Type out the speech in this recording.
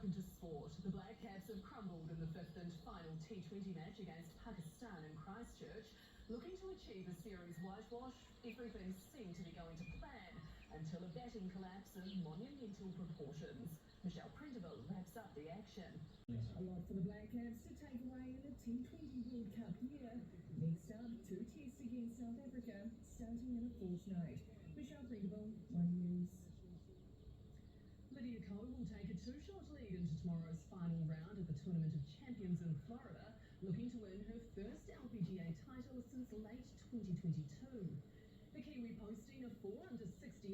welcome to sport. The Black Caps have crumbled in the fifth and final T20 match against Pakistan in Christchurch. Looking to achieve a series whitewash, everything seemed to be going to plan until a batting collapse of monumental proportions. Michelle Prendeville wraps up the action. A lot for the Black Caps to take away in the T20 World Cup year. Next up, 2 tests against South Africa, starting in a fortnight. Michelle Prendeville, One News. Lydia Ko will take a two-shot lead into tomorrow's final round of the Tournament of Champions in Florida, looking to win her first LPGA title since late 2022. The Kiwi posting a 4 under 68